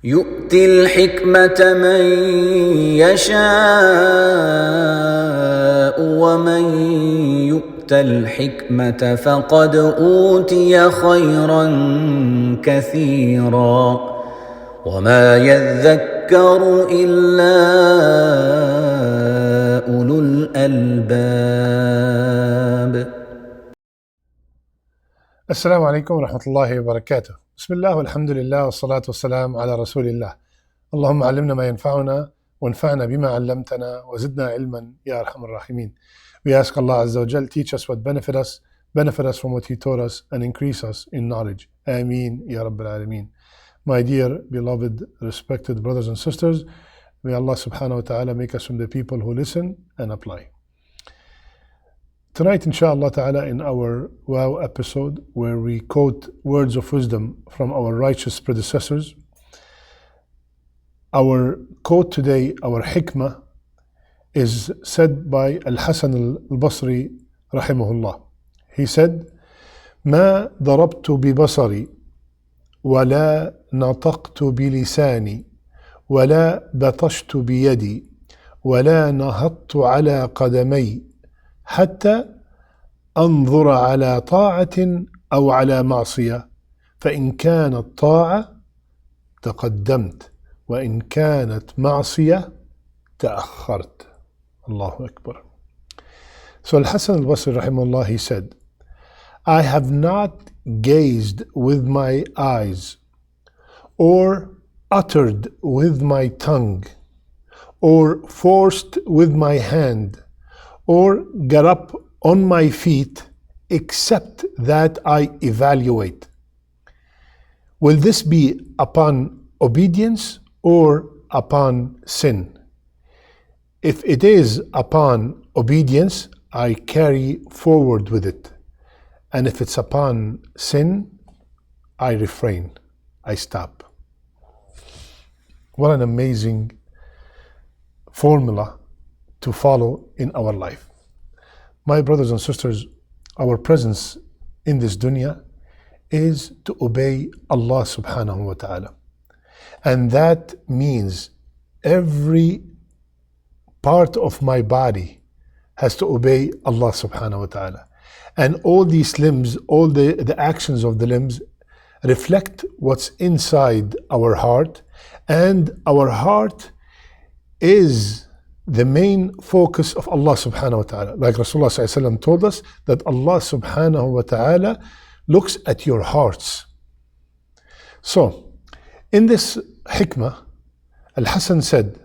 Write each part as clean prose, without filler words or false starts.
يؤتي الحكمة من يشاء ومن يؤت الحكمة فقد أوتي خيرا كثيرا وما يذكر إلا أولو الألباب. السلام عليكم ورحمة الله وبركاته. بسم الله والحمد لله والصلاة والسلام على رسول الله. اللهم علمنا ما ينفعنا وانفعنا بما علمتنا وزدنا علما يا أرحم الراحمين. We ask Allah Azza wa Jal, teach us what benefit us from what He taught us, and increase us in knowledge. Ameen Ya Rabbil Alameen. My dear, beloved, respected brothers and sisters, may Allah subhanahu wa ta'ala make us from the people who listen and apply. Tonight, inshallah ta'ala, in our Wow episode, where we quote words of wisdom from our righteous predecessors, our quote today, our hikmah, is said by Al-Hasan al-Basri rahimahullah. He said, ما ضربت ببصري ولا نطقت بلساني ولا بطشت بيدي ولا نهضت على قدمي حتى أنظر على طاعة أو على معصية فإن كانت طاعة تقدمت وإن كانت معصية تأخرت. Allahu Akbar. So Al-Hasan al-Basri rahimahullah, he said, I have not gazed with my eyes or uttered with my tongue or forced with my hand or got up on my feet except that I evaluate. Will this be upon obedience or upon sin? If it is upon obedience, I carry forward with it. And if it's upon sin, I refrain, I stop. What an amazing formula to follow in our life. My brothers and sisters, our presence in this dunya is to obey Allah subhanahu wa ta'ala. And that means every part of my body has to obey Allah subhanahu wa ta'ala. And all these limbs, all the actions of the limbs reflect what's inside our heart. And our heart is the main focus of Allah subhanahu wa ta'ala. Like Rasulullah sallallahu alaihi wasallam told us that Allah subhanahu wa ta'ala looks at your hearts. So, in this hikmah, Al-Hasan said,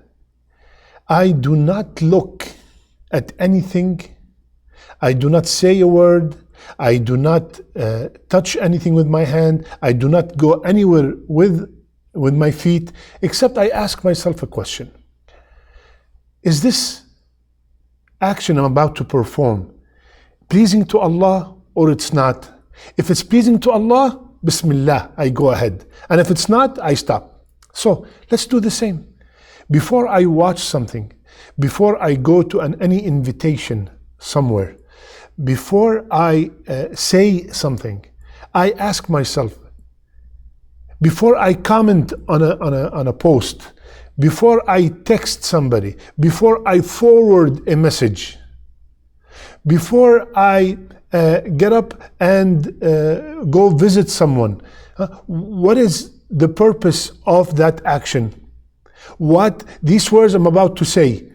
I do not look at anything, I do not say a word, I do not touch anything with my hand, I do not go anywhere with my feet, except I ask myself a question. Is this action I'm about to perform pleasing to Allah or it's not? If it's pleasing to Allah, Bismillah, I go ahead. And if it's not, I stop. So let's do the same. Before I watch something, before I go to any invitation somewhere, before I say something, I ask myself, before I comment on a post, before I text somebody, before I forward a message, before I get up and go visit someone, what is the purpose of that action? What these words I'm about to say,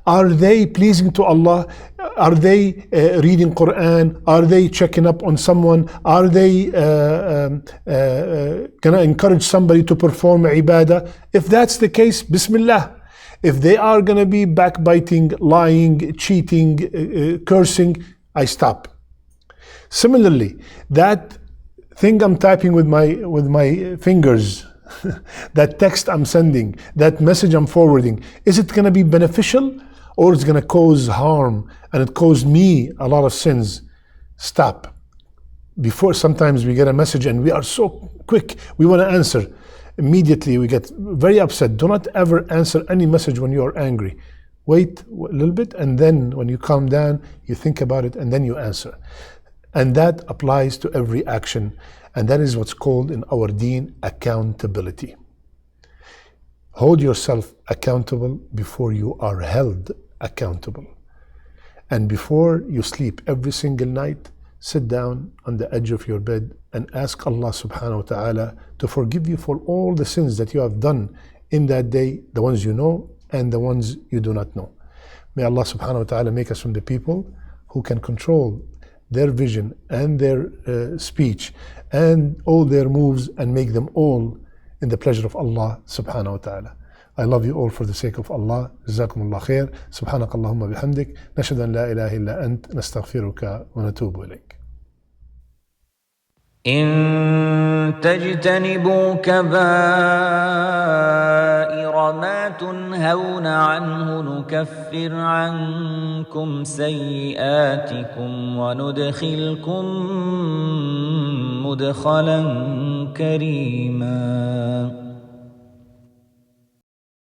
are they pleasing to Allah? Are they reading Quran? Are they checking up on someone? Are they gonna encourage somebody to perform ibadah? If that's the case, Bismillah. If they are gonna be backbiting, lying, cheating, cursing, I stop. Similarly, that thing I'm typing with my fingers, that text I'm sending, that message I'm forwarding, is it gonna be beneficial? Or it's going to cause harm and it caused me a lot of sins? Stop. Before, sometimes we get a message and we are so quick, we want to answer. Immediately we get very upset. Do not ever answer any message when you are angry. Wait a little bit, and then when you calm down, you think about it and then you answer. And that applies to every action. And that is what's called in our deen accountability. Hold yourself accountable before you are held accountable. And before you sleep every single night, sit down on the edge of your bed and ask Allah subhanahu wa ta'ala to forgive you for all the sins that you have done in that day, the ones you know and the ones you do not know. May Allah subhanahu wa ta'ala make us from the people who can control their vision and their speech and all their moves and make them all in the pleasure of Allah subhanahu wa ta'ala. I love you all for the sake of Allah. جزاكم الله خير. سبحانك اللهم بحمدك نشهد أن لا إله إلا أنت نستغفرك ونتوب إليك. إن تجتنبوا كبائر ما تنهون عنه نكفر عنكم سيئاتكم وندخلكم مدخلا كريما.